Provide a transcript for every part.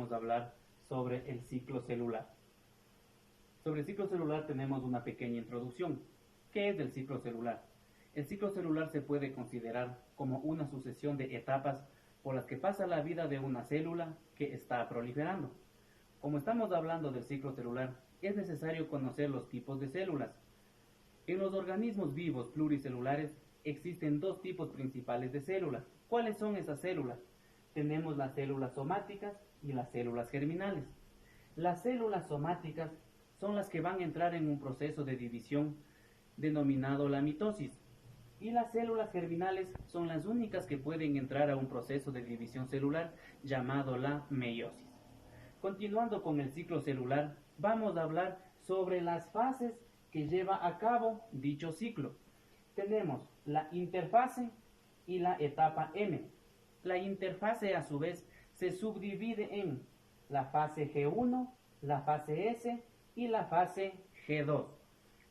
vamos a hablar sobre el ciclo celular. Sobre el ciclo celular tenemos una pequeña introducción. ¿Qué es el ciclo celular? El ciclo celular se puede considerar como una sucesión de etapas por las que pasa la vida de una célula que está proliferando. Como estamos hablando del ciclo celular, es necesario conocer los tipos de células. En los organismos vivos pluricelulares existen dos tipos principales de células. ¿Cuáles son esas células? Tenemos las células somáticas y las células germinales. Las células somáticas son las que van a entrar en un proceso de división denominado la mitosis. Y las células germinales son las únicas que pueden entrar a un proceso de división celular llamado la meiosis. Continuando con el ciclo celular, vamos a hablar sobre las fases que lleva a cabo dicho ciclo. Tenemos la interfase y la etapa M. La interfase a su vez se subdivide en la fase G1, la fase S y la fase G2.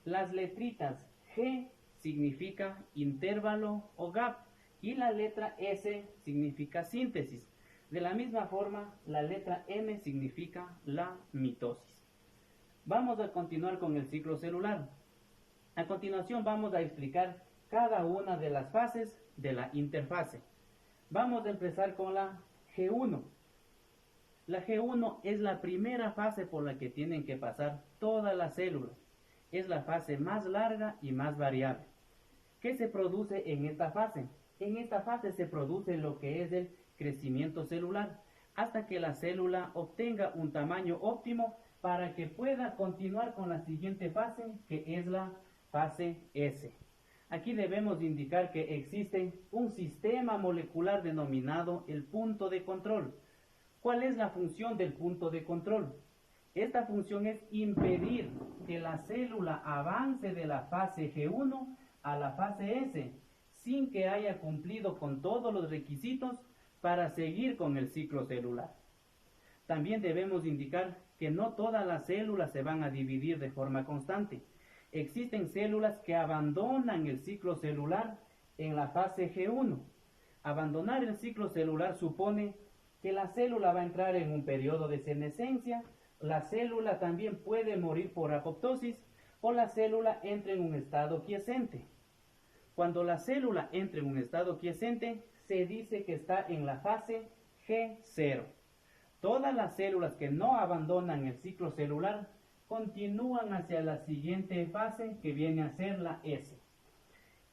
Las letritas G significa intervalo o gap y la letra S significa síntesis. De la misma forma, la letra M significa la mitosis. Vamos a continuar con el ciclo celular. A continuación vamos a explicar cada una de las fases de la interfase. Vamos a empezar con la G1. La G1 es la primera fase por la que tienen que pasar todas las células. Es la fase más larga y más variable. ¿Qué se produce en esta fase? En esta fase se produce lo que es el crecimiento celular, hasta que la célula obtenga un tamaño óptimo para que pueda continuar con la siguiente fase, que es la fase S. Aquí debemos indicar que existe un sistema molecular denominado el punto de control. ¿Cuál es la función del punto de control? Esta función es impedir que la célula avance de la fase G1 a la fase S, sin que haya cumplido con todos los requisitos para seguir con el ciclo celular. También debemos indicar que no todas las células se van a dividir de forma constante. Existen células que abandonan el ciclo celular en la fase G1. Abandonar el ciclo celular supone que la célula va a entrar en un periodo de senescencia, la célula también puede morir por apoptosis o la célula entra en un estado quiescente. Cuando la célula entra en un estado quiescente, se dice que está en la fase G0. Todas las células que no abandonan el ciclo celular continúan hacia la siguiente fase, que viene a ser la S.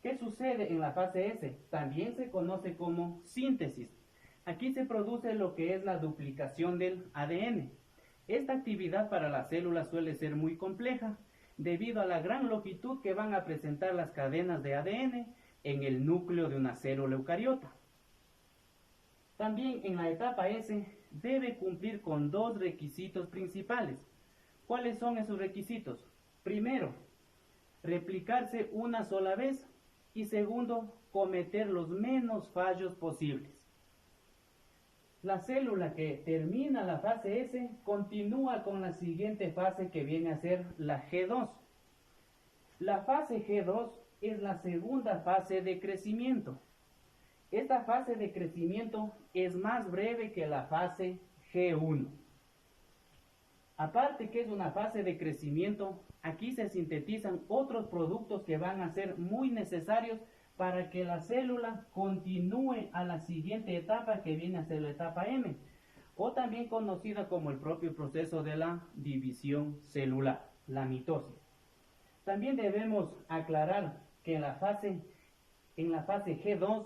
¿Qué sucede en la fase S? También se conoce como síntesis. Aquí se produce lo que es la duplicación del ADN. Esta actividad para las células suele ser muy compleja, debido a la gran longitud que van a presentar las cadenas de ADN en el núcleo de una célula eucariota. También en la etapa S debe cumplir con dos requisitos principales. ¿Cuáles son esos requisitos? Primero, replicarse una sola vez y segundo, cometer los menos fallos posibles. La célula que termina la fase S continúa con la siguiente fase, que viene a ser la G2. La fase G2 es la segunda fase de crecimiento. Esta fase de crecimiento es más breve que la fase G1. Aparte que es una fase de crecimiento, aquí se sintetizan otros productos que van a ser muy necesarios para que la célula continúe a la siguiente etapa, que viene a ser la etapa M, o también conocida como el propio proceso de la división celular, la mitosis. También debemos aclarar que en la fase G2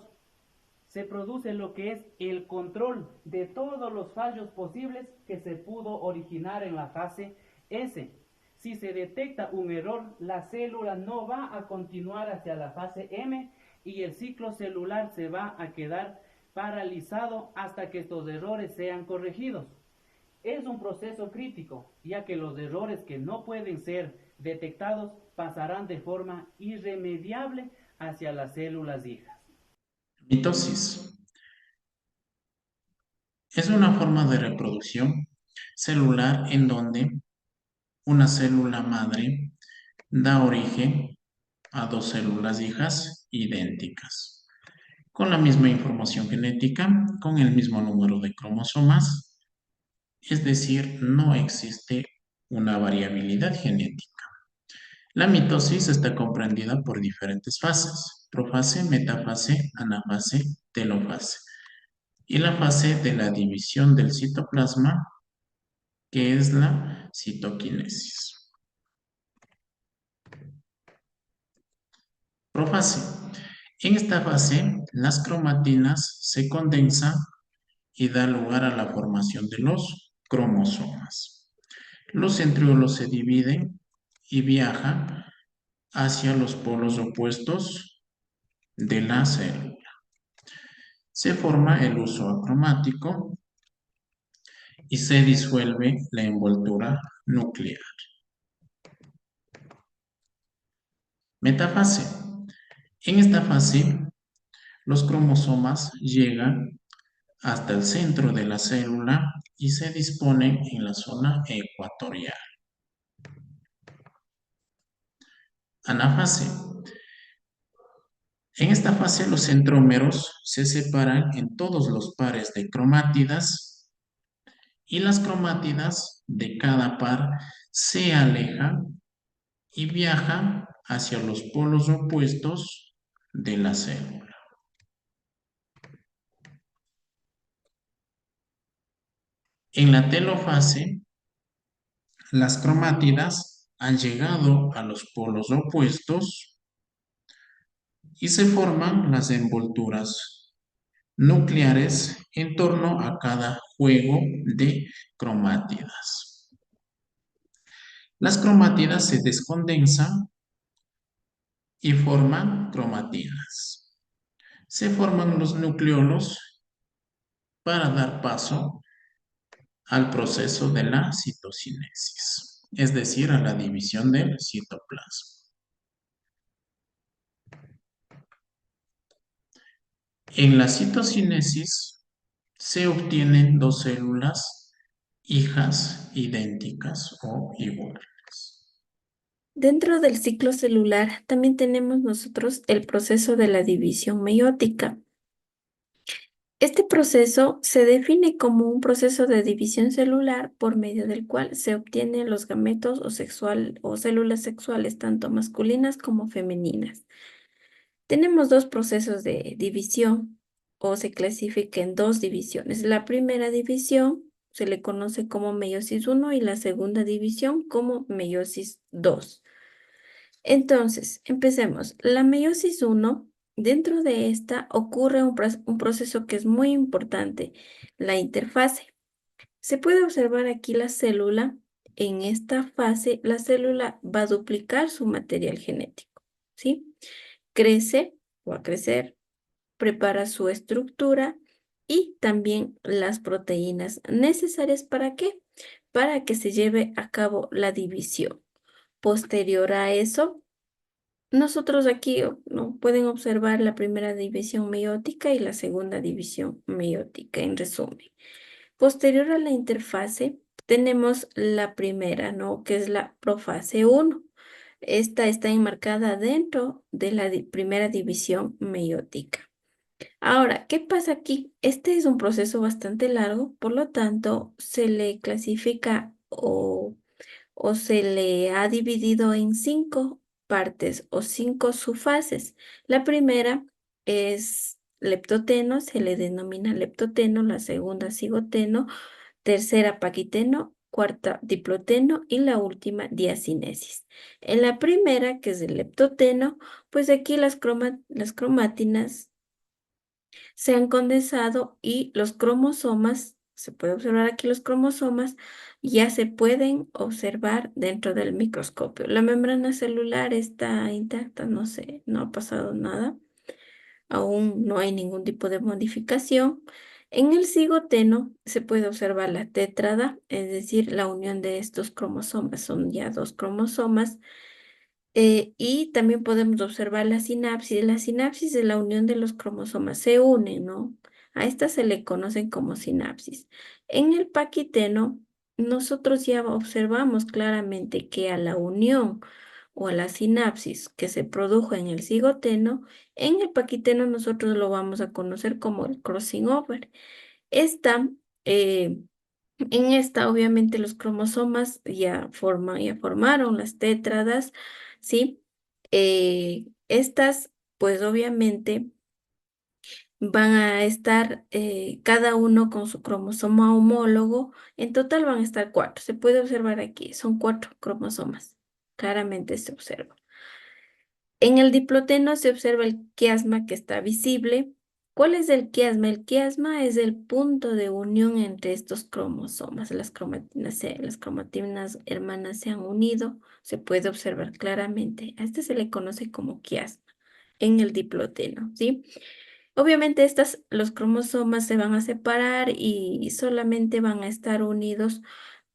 se produce lo que es el control de todos los fallos posibles que se pudo originar en la fase S. Si se detecta un error, la célula no va a continuar hacia la fase M y el ciclo celular se va a quedar paralizado hasta que estos errores sean corregidos. Es un proceso crítico, ya que los errores que no pueden ser detectados pasarán de forma irremediable hacia las células hijas. Mitosis es una forma de reproducción celular en donde una célula madre da origen a dos células hijas idénticas, con la misma información genética, con el mismo número de cromosomas es decir, no existe una variabilidad genética. La mitosis está comprendida por diferentes fases: profase, metafase, anafase, telofase, y la fase de la división del citoplasma, que es la citoquinesis. Profase. En esta fase, las cromatinas se condensan y da lugar a la formación de los cromosomas. Los centriolos se dividen y viajan hacia los polos opuestos de la célula. Se forma el uso acromático y se disuelve la envoltura nuclear. Metafase. En esta fase, los cromosomas llegan hasta el centro de la célula y se disponen en la zona ecuatorial. Anafase. En esta fase los centrómeros se separan en todos los pares de cromátidas y las cromátidas de cada par se alejan y viajan hacia los polos opuestos de la célula. En la telofase, las cromátidas han llegado a los polos opuestos y se forman las envolturas nucleares en torno a cada juego de cromátidas. Las cromátidas se descondensan y forman cromatinas. Se forman los nucleolos para dar paso al proceso de la citocinesis, es decir, a la división del citoplasma. En la citocinesis se obtienen dos células hijas idénticas o iguales. Dentro del ciclo celular también tenemos nosotros el proceso de la división meiótica. Este proceso se define como un proceso de división celular por medio del cual se obtienen los gametos o células sexuales, tanto masculinas como femeninas. Tenemos dos procesos de división o se clasifica en dos divisiones. La primera división se le conoce como meiosis 1 y la segunda división como meiosis 2. Entonces, empecemos. La meiosis 1, dentro de esta ocurre un proceso que es muy importante, la interfase. Se puede observar aquí la célula. En esta fase, la célula va a duplicar su material genético, ¿sí? Crece o a crecer, prepara su estructura y también las proteínas necesarias ¿para qué? Para que se lleve a cabo la división. Posterior a eso, nosotros aquí ¿no? pueden observar la primera división meiótica y la segunda división meiótica, en resumen. Posterior a la interfase, tenemos la primera, ¿no? Que es la profase 1. Esta está enmarcada dentro de la primera división meiótica. Ahora, ¿qué pasa aquí? Este es un proceso bastante largo, por lo tanto, se le clasifica o se le ha dividido en 5 partes o 5 subfases. La primera es leptoteno, se le denomina leptoteno, la segunda cigoteno, tercera paquiteno, cuarta diploteno y la última diacinesis. En la primera, que es el leptoteno, pues aquí las cromátinas se han condensado y los cromosomas, se puede observar aquí los cromosomas, ya se pueden observar dentro del microscopio. La membrana celular está intacta, no sé, no ha pasado nada. Aún no hay ningún tipo de modificación. En el cigoteno se puede observar la tétrada, es decir, la unión de estos cromosomas. Son ya dos cromosomas. Y también podemos observar la sinapsis. La sinapsis es la unión de los cromosomas. Se unen, ¿no? A esta se le conocen como sinapsis. En el paquiteno, nosotros ya observamos claramente que a la unión o a la sinapsis que se produjo en el cigoteno, en el paquiteno nosotros lo vamos a conocer como el crossing over. Esta En esta, obviamente, los cromosomas ya formaron las tétradas, ¿sí? Estas, pues obviamente, van a estar cada uno con su cromosoma homólogo. En total van a estar 4. Se puede observar aquí, son 4 cromosomas. Claramente se observa. En el diploteno se observa el quiasma que está visible. ¿Cuál es el quiasma? El quiasma es el punto de unión entre estos cromosomas. Las cromatinas hermanas se han unido. Se puede observar claramente. A este se le conoce como quiasma en el diploteno, ¿sí? Obviamente los cromosomas se van a separar y solamente van a estar unidos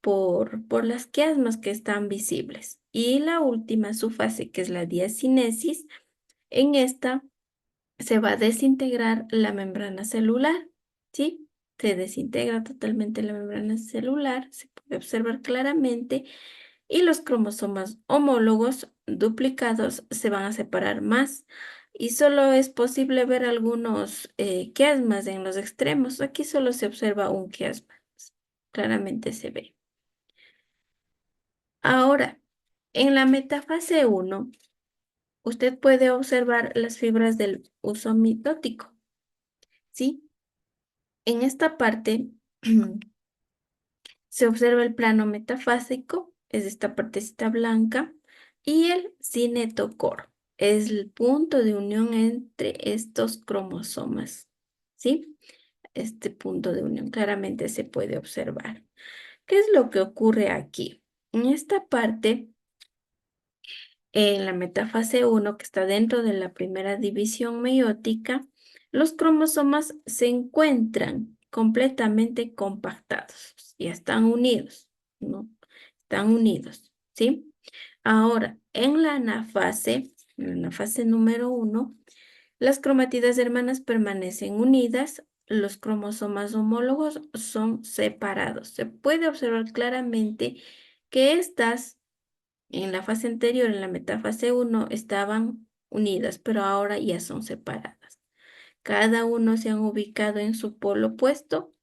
por las quiasmas que están visibles. Y la última, su fase, que es la diacinesis, en esta se va a desintegrar la membrana celular, ¿sí? Se desintegra totalmente la membrana celular, se puede observar claramente, y los cromosomas homólogos duplicados se van a separar más. Y solo es posible ver algunos quiasmas en los extremos. Aquí solo se observa un quiasma. Claramente se ve. Ahora, en la metafase 1, usted puede observar las fibras del uso mitótico, ¿sí? En esta parte se observa el plano metafásico, es esta partecita blanca, y el cinetocoro, es el punto de unión entre estos cromosomas, ¿sí? Este punto de unión claramente se puede observar. ¿Qué es lo que ocurre aquí? En esta parte, en la metafase 1, que está dentro de la primera división meiótica, los cromosomas se encuentran completamente compactados, ya están unidos, ¿no? Están unidos, ¿sí? Ahora, en la anafase número 1, las cromátidas hermanas permanecen unidas, los cromosomas homólogos son separados. Se puede observar claramente que estas en la fase anterior, en la metafase 1, estaban unidas, pero ahora ya son separadas. Cada uno se han ubicado en su polo opuesto,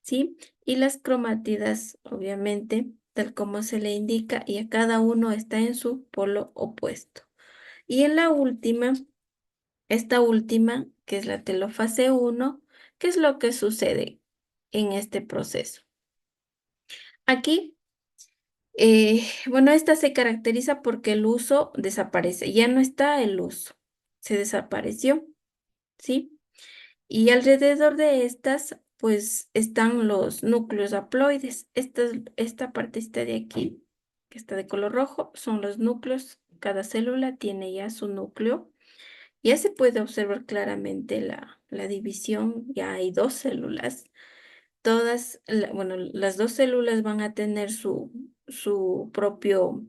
¿sí? Y las cromátidas, obviamente, tal como se le indica, y a cada uno está en su polo opuesto. Y en la última, esta última, que es la telofase 1, ¿qué es lo que sucede en este proceso? Aquí bueno, esta se caracteriza porque el uso desaparece, ya no está el uso, se desapareció, ¿sí? Y alrededor de estas, pues, están los núcleos haploides. Esta partecita de aquí, que está de color rojo, son los núcleos. Cada célula tiene ya su núcleo. Ya se puede observar claramente la división, ya hay 2 células. Bueno, las 2 células van a tener su propio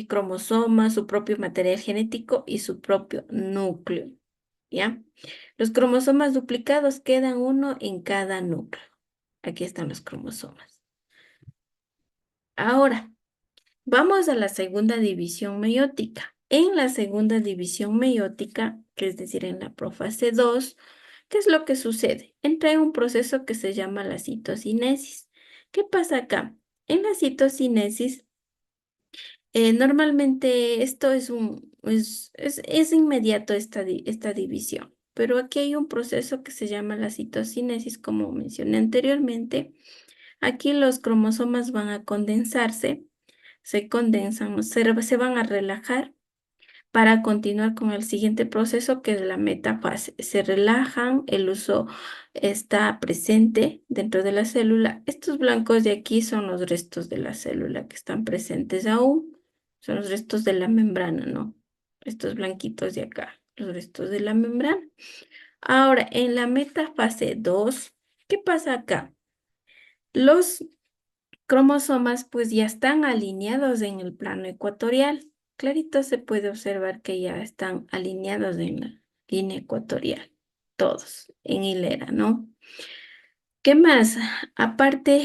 cromosoma, su propio material genético y su propio núcleo, ¿ya? Los cromosomas duplicados quedan uno en cada núcleo. Aquí están los cromosomas. Ahora, vamos a la segunda división meiótica. En la segunda división meiótica, que es decir, en la profase 2, ¿qué es lo que sucede? Entra en un proceso que se llama la citocinesis. ¿Qué pasa acá? En la citocinesis, normalmente esto es inmediato esta división, pero aquí hay un proceso que se llama la citocinesis, como mencioné anteriormente. Aquí los cromosomas van a condensarse, se condensan, se van a relajar para continuar con el siguiente proceso, que es la metafase. Se relajan, el uso está presente dentro de la célula. Estos blancos de aquí son los restos de la célula que están presentes aún. Son los restos de la membrana, ¿no? Estos blanquitos de acá, los restos de la membrana. Ahora, en la metafase 2, ¿qué pasa acá? Los cromosomas pues ya están alineados en el plano ecuatorial. Clarito se puede observar que ya están alineados en la línea ecuatorial, todos en hilera, ¿no? ¿Qué más? Aparte,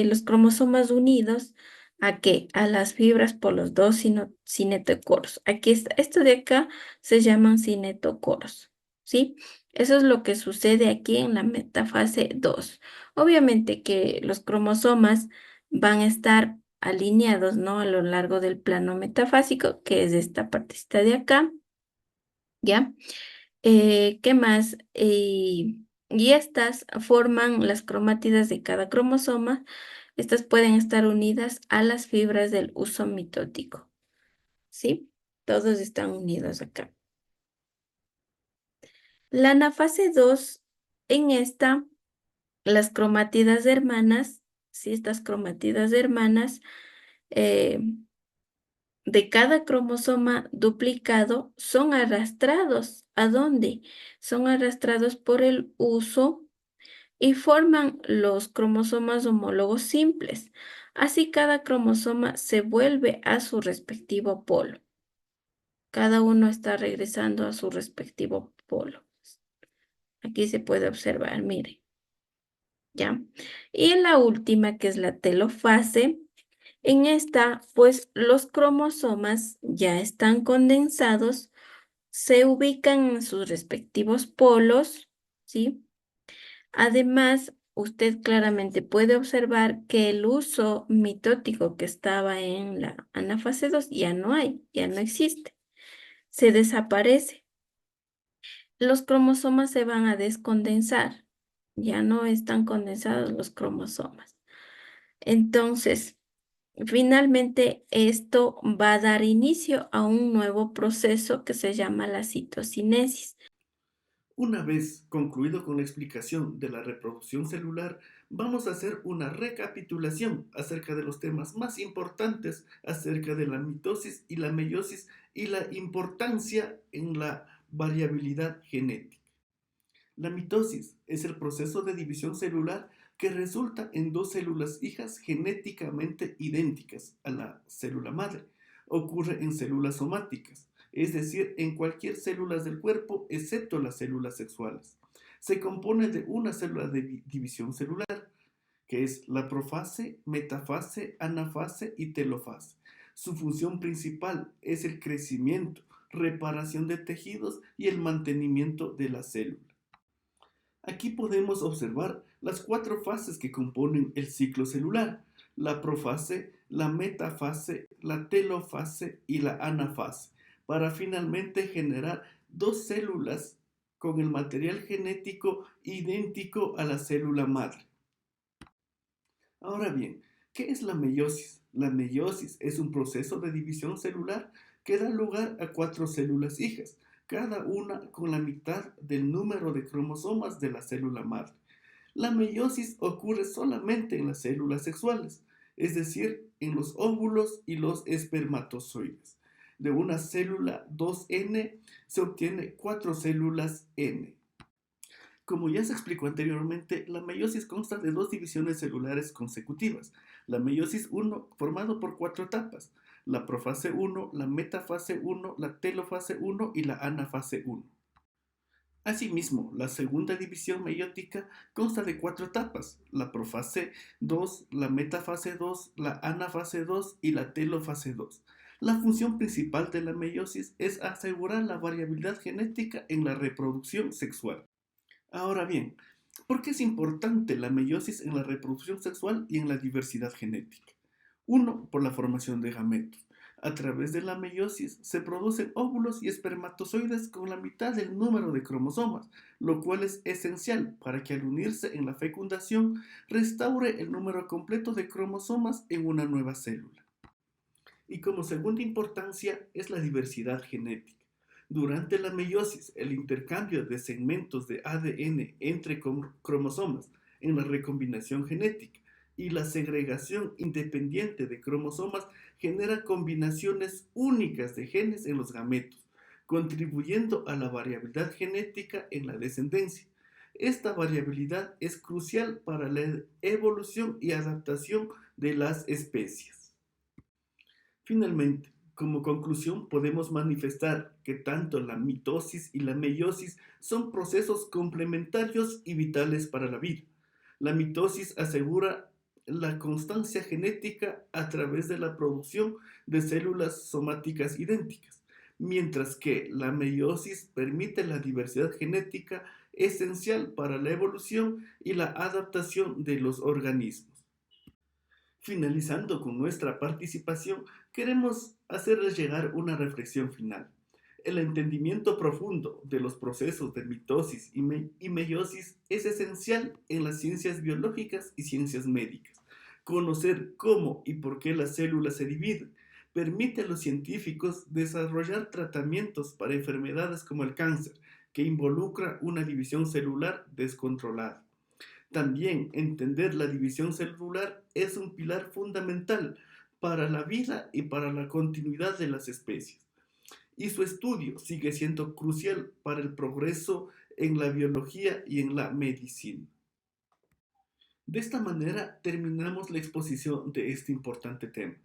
los cromosomas unidos, ¿a qué? A las fibras por los dos cinetocoros. Aquí está, esto de acá se llaman cinetocoros, ¿sí? Eso es lo que sucede aquí en la metafase 2. Obviamente que los cromosomas van a estar alineados, ¿no? A lo largo del plano metafásico, que es esta partecita de acá, ¿ya? ¿Qué más? Y estas forman las cromátidas de cada cromosoma. Estas pueden estar unidas a las fibras del uso mitótico, ¿sí? Todos están unidos acá. La anafase 2, en esta, las cromátidas hermanas, ¿sí? Estas cromátidas hermanas eh, de cada cromosoma duplicado son arrastrados. ¿A dónde? Son arrastrados por el uso y forman los cromosomas homólogos simples. Así cada cromosoma se vuelve a su respectivo polo. Cada uno está regresando a su respectivo polo. Aquí se puede observar, mire, ¿ya? Y en la última, que es la telofase, en esta, pues los cromosomas ya están condensados, se ubican en sus respectivos polos, ¿sí? Además, usted claramente puede observar que el uso mitótico que estaba en la anafase 2 ya no hay, ya no existe, se desaparece. Los cromosomas se van a descondensar, ya no están condensados los cromosomas. Entonces, finalmente esto va a dar inicio a un nuevo proceso que se llama la citocinesis. Una vez concluido con la explicación de la reproducción celular, vamos a hacer una recapitulación acerca de los temas más importantes acerca de la mitosis y la meiosis y la importancia en la variabilidad genética. La mitosis es el proceso de división celular que resulta en dos células hijas genéticamente idénticas a la célula madre. Ocurre en células somáticas, es decir, en cualquier célula del cuerpo excepto las células sexuales. Se compone de una célula de división celular, que es la profase, metafase, anafase y telofase. Su función principal es el crecimiento, reparación de tejidos y el mantenimiento de la célula. Aquí podemos observar las cuatro fases que componen el ciclo celular: la profase, la metafase, la telofase y la anafase, para finalmente generar dos células con el material genético idéntico a la célula madre. Ahora bien, ¿qué es la meiosis? La meiosis es un proceso de división celular que da lugar a cuatro células hijas, cada una con la mitad del número de cromosomas de la célula madre. La meiosis ocurre solamente en las células sexuales, es decir, en los óvulos y los espermatozoides. De una célula 2N se obtiene 4 células N. Como ya se explicó anteriormente, la meiosis consta de dos divisiones celulares consecutivas. La meiosis 1, formado por 4 etapas: la profase 1, la metafase 1, la telofase 1 y la anafase 1. Asimismo, la segunda división meiótica consta de 4 etapas: la profase 2, la metafase 2, la anafase 2 y la telofase 2. La función principal de la meiosis es asegurar la variabilidad genética en la reproducción sexual. Ahora bien, ¿por qué es importante la meiosis en la reproducción sexual y en la diversidad genética? 1. Por la formación de gametos. A través de la meiosis se producen óvulos y espermatozoides con la mitad del número de cromosomas, lo cual es esencial para que al unirse en la fecundación restaure el número completo de cromosomas en una nueva célula. Y como segunda importancia es la diversidad genética. Durante la meiosis, el intercambio de segmentos de ADN entre cromosomas en la recombinación genética y la segregación independiente de cromosomas genera combinaciones únicas de genes en los gametos, contribuyendo a la variabilidad genética en la descendencia. Esta variabilidad es crucial para la evolución y adaptación de las especies. Finalmente, como conclusión, podemos manifestar que tanto la mitosis y la meiosis son procesos complementarios y vitales para la vida. La mitosis asegura la constancia genética a través de la producción de células somáticas idénticas, mientras que la meiosis permite la diversidad genética esencial para la evolución y la adaptación de los organismos. Finalizando con nuestra participación, queremos hacerles llegar una reflexión final. El entendimiento profundo de los procesos de mitosis y meiosis es esencial en las ciencias biológicas y ciencias médicas. Conocer cómo y por qué las células se dividen permite a los científicos desarrollar tratamientos para enfermedades como el cáncer, que involucra una división celular descontrolada. También entender la división celular es un pilar fundamental para la vida y para la continuidad de las especies. Y su estudio sigue siendo crucial para el progreso en la biología y en la medicina. De esta manera terminamos la exposición de este importante tema.